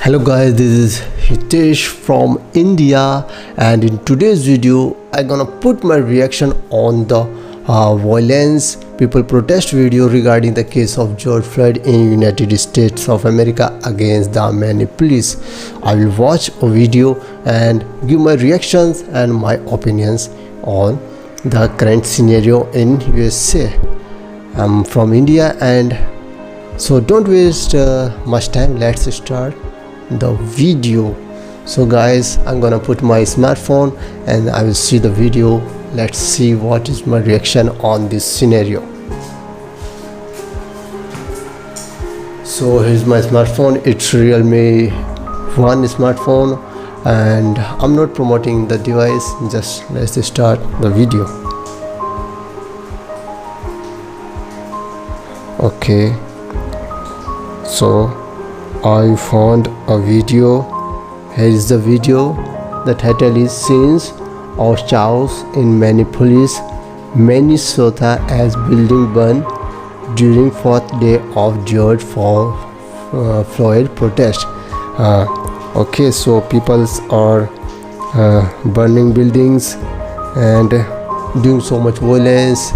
Hello guys, this is Hitesh from India, and in today's video I'm gonna put my reaction on the violence people protest video regarding the case of George Floyd in United States of America against the Minneapolis. I will watch a video and give my reactions and my opinions on the current scenario in USA. I'm from India, and so don't waste much time. Let's start the video. So guys, I'm gonna put my smartphone and I will see the video. Let's see what is my reaction on this scenario. So here's my smartphone. It's Realme 1 smartphone, and I'm not promoting the device. Just let's start the video. Okay, so I found a video. Here is the video. The title is Scenes of Chaos in Minneapolis, Minnesota as building burn during 4th day of George Floyd protest. Okay, so people are burning buildings and doing so much violence.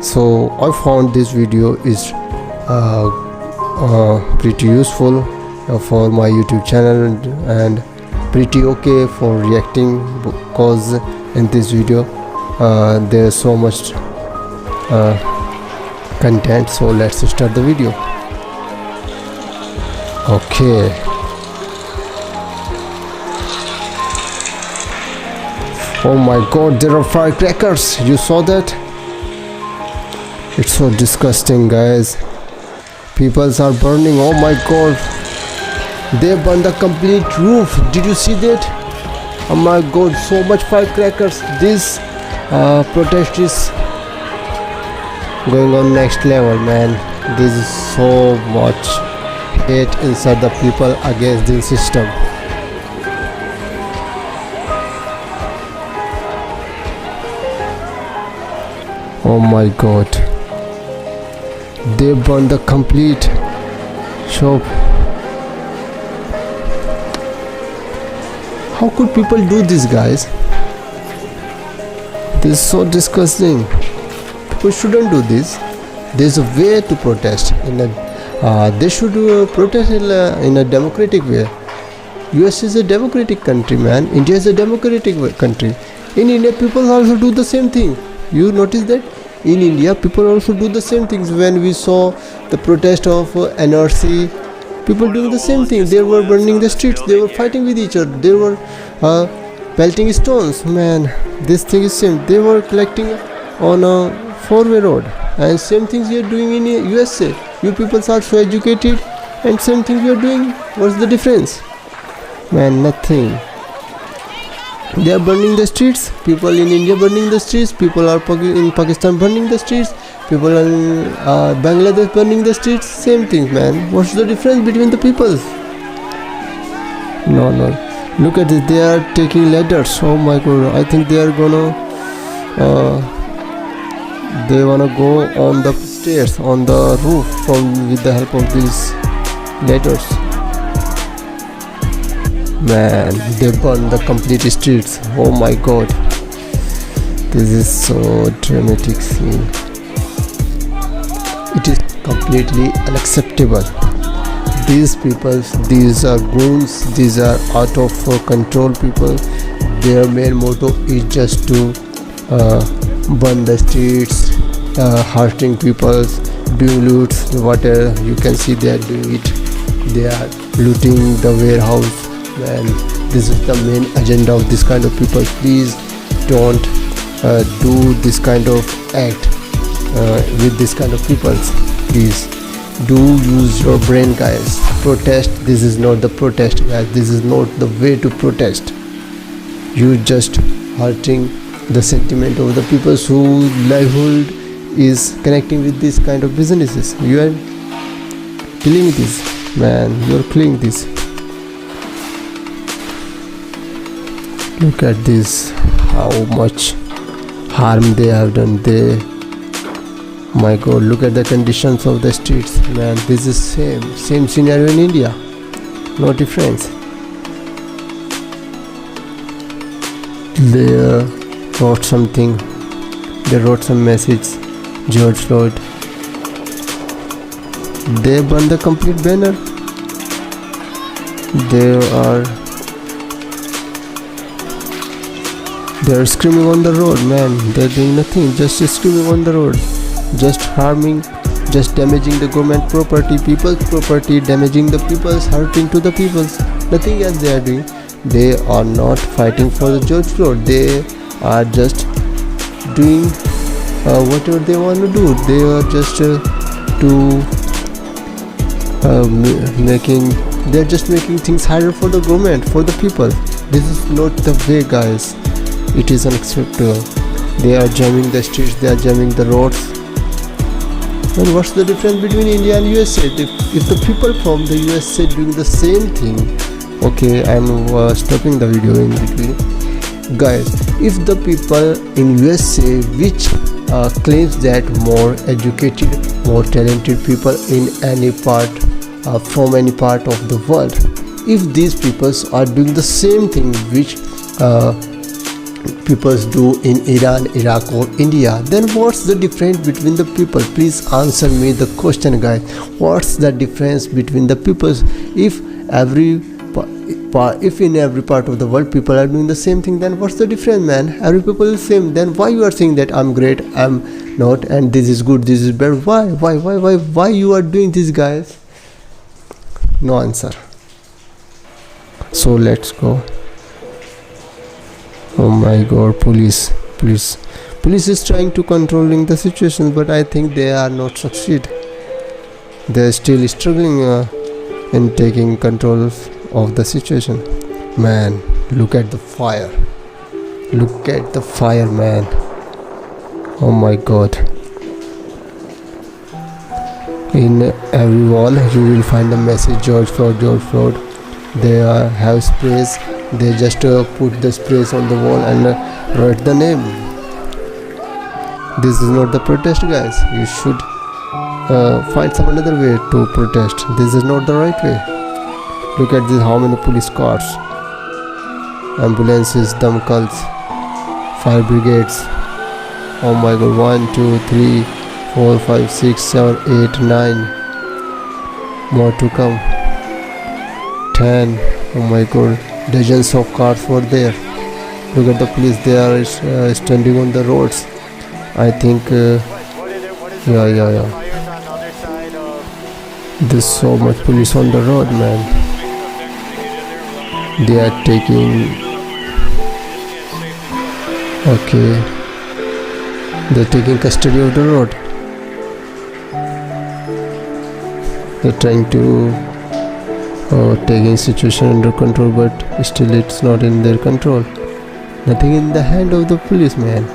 So I found this video is pretty useful for my YouTube channel and pretty okay for reacting, because in this video there's so much content. So let's start the video. Okay, oh my god, there are firecrackers. You saw that? It's so disgusting, guys. Peoples are burning. Oh my god, they burned the complete roof. Did you see that? Oh my god, so much firecrackers. This protest is going on next level, man. This is so much hate inside the people against this system. Oh my god, they burned the complete shop. How could people do this, guys? This is so disgusting. People shouldn't do this. There's a way to protest. They should protest in a democratic way. US is a democratic country, man. India is a democratic country. In India, people also do the same thing. You notice that? In India, people also do the same things. When we saw the protest of NRC, people doing the same thing. They were burning the streets. They were fighting with each other. They were pelting stones. Man, this thing is same. They were collecting on a four-way road. And same things we are doing in USA. You people are so educated, and same thing we are doing. What's the difference? Man, nothing. They are burning the streets. People in India burning the streets. People are in Pakistan burning the streets. People in Bangladesh burning the streets. Same thing, man. What's the difference between the peoples? No. Look at this. They are taking ladders. Oh my god. I think they are gonna they wanna go on the stairs, on the roof, with the help of these ladders. Man, they burn the complete streets. Oh my god, this is so dramatic scene. It is completely unacceptable. These people, these are goons, these are out of control people. Their main motto is just to burn the streets, hurting people, doing loots, whatever. You can see they are doing it. They are looting the warehouse. And this is the main agenda of this kind of people. Please don't do this kind of act with this kind of people. Please do use your brain, guys. Protest. This is not the protest, guys. This is not the way to protest. You just hurting the sentiment of the people whose livelihood is connecting with this kind of businesses. You are killing this, man. You are killing this. Look at this, how much harm they have done. My god, look at the conditions of the streets, man. This is same scenario in India. No difference. They wrote something. They wrote some message. George Floyd. They burned the complete banner. They're screaming on the road, man. They're doing nothing, just screaming on the road, just harming, just damaging the government property, people's property, damaging the people's, hurting to the people's. Nothing else they are doing. They are not fighting for the George Floyd. They are just doing whatever they want to do. They are just they're just making things harder for the government, for the people. This is not the way, guys. It is unacceptable. They are jamming the streets, they are jamming the roads. And what's the difference between India and USA? If the people from the USA doing the same thing, okay, I'm stopping the video in between. Guys, if the people in USA which claims that more educated, more talented people in any part, from any part of the world, if these peoples are doing the same thing which people do in Iran, Iraq or India, then what's the difference between the people? Please answer me the question, guys. What's the difference between the peoples? If in every part of the world people are doing the same thing, then what's the difference, man? Every people is same. Then why you are saying that I'm great, I'm not, and this is good, this is bad? Why you are doing this, guys? No answer. So let's go. Oh my god, police is trying to controlling the situation, but I think they are not succeed. They are still struggling in taking control of the situation. Man, look at the fire. Look at the fire, man. Oh my god. In every wall you will find the message George Floyd, George Floyd. They have sprays. They just put the sprays on the wall and write the name. This is not the protest, guys. You should find some another way to protest. This is not the right way. Look at this, how many police cars, ambulances, damkals, fire brigades. Oh my god, 1, 2, 3, 4, 5, 6, 7, 8, 9. More to come. 10. Oh my god. Dozens of cars were there. Look at the police, they are standing on the roads. I think yeah. There's so much police on the road, man. They are taking, okay, they're taking custody of the road. They're trying to taking situation under control, but still it's not in their control. Nothing in the hand of the police, man.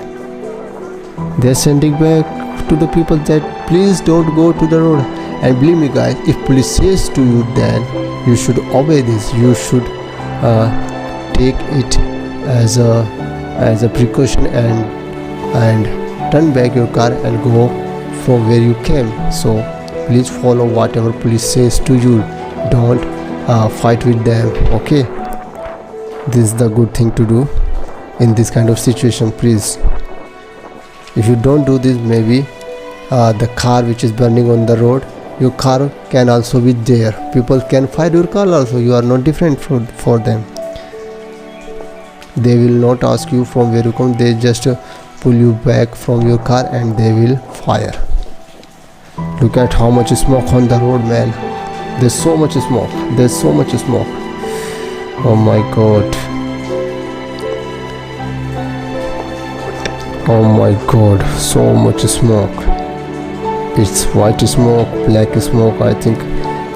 They're sending back to the people that please don't go to the road. And believe me, guys, if police says to you, then you should obey this. You should take it as a precaution and turn back your car and go from where you came. So please follow whatever police says to you. Don't fight with them, okay? This is the good thing to do in this kind of situation, please. If you don't do this, maybe the car which is burning on the road, your car can also be there. People can fire your car also. You are not different for them. They will not ask you from where you come. They just pull you back from your car and they will fire. Look at how much smoke on the road, man. There's so much smoke. There's so much smoke. Oh my god. Oh my god. So much smoke. It's white smoke, black smoke. I think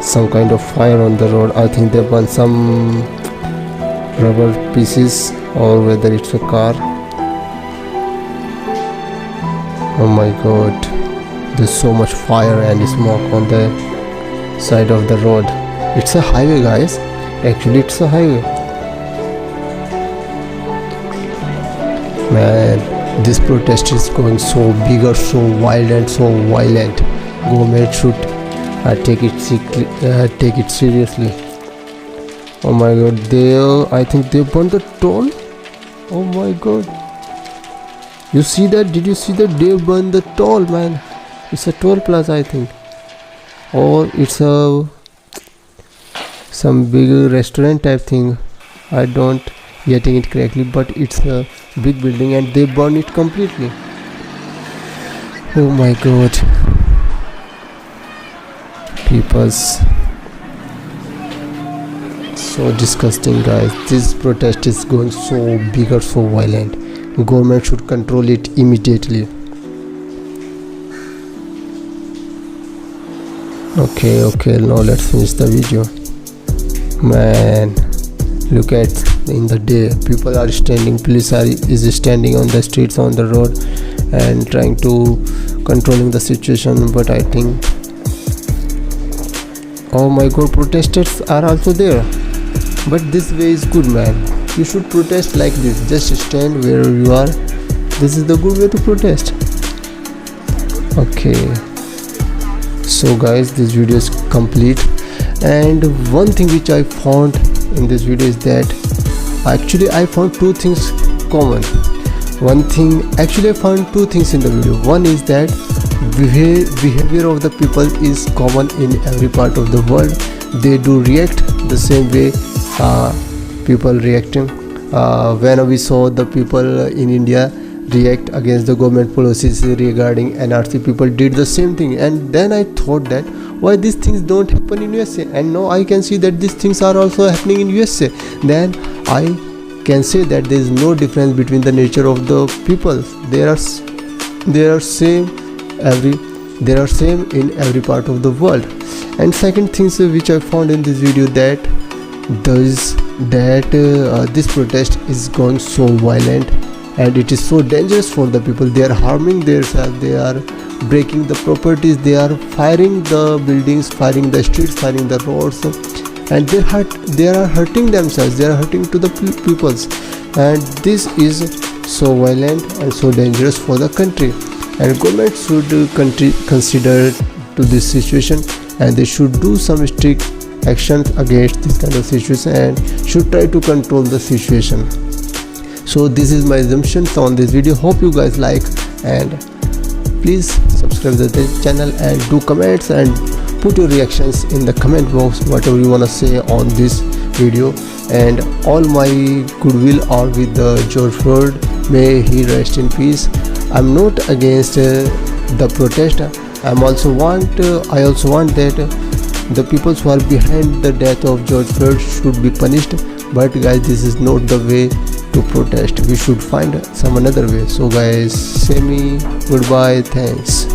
some kind of fire on the road. I think they burn some rubber pieces, or whether it's a car. Oh my god. There's so much fire and smoke on the side of the road. It's a highway, guys. Actually it's a highway. Man, this protest is going so bigger, so wild and so violent. Government should take it seriously. Oh my god, I think they burned the toll. Oh my god. You see that? Did you see that? They burned the toll, man. It's a toll plaza, I think. Or it's some big restaurant type thing. I don't getting it correctly, but it's a big building and they burn it completely. Oh my god. People's so disgusting, guys. This protest is going so big or so violent. Government should control it immediately. Okay, now let's finish the video. Man, look at in the day, people are standing, police is standing on the streets, on the road, and trying to controlling the situation. But I think, oh my god, protesters are also there. But this way is good, man. You should protest like this. Just stand where you are. This is the good way to protest. Okay, so guys, this video is complete. And one thing which I found in this video is that actually I found two things common. I found two things in the video. One is that behavior of the people is common in every part of the world. They do react the same way people reacting. When we saw the people in India react against the government policies regarding NRC, people did the same thing. And then I thought that why these things don't happen in USA, and now I can see that these things are also happening in USA. Then I can say that there is no difference between the nature of the people. They are same in every part of the world. And second things which I found in this video that this protest is going so violent and it is so dangerous for the people. They are harming themselves, they are breaking the properties, they are firing the buildings, firing the streets, firing the roads, and they are hurting themselves, they are hurting to the peoples. And this is so violent and so dangerous for the country, and government should consider to this situation, and they should do some strict actions against this kind of situation and should try to control the situation. So this is my assumptions on this video. Hope you guys like, and please subscribe to the channel and do comments and put your reactions in the comment box, whatever you want to say on this video. And all my goodwill are with the George Floyd, may he rest in peace. I'm not against the protest. I also want that the people who are behind the death of George Floyd should be punished. But guys, this is not the way to protest. We should find some another way. So guys, say me goodbye, thanks.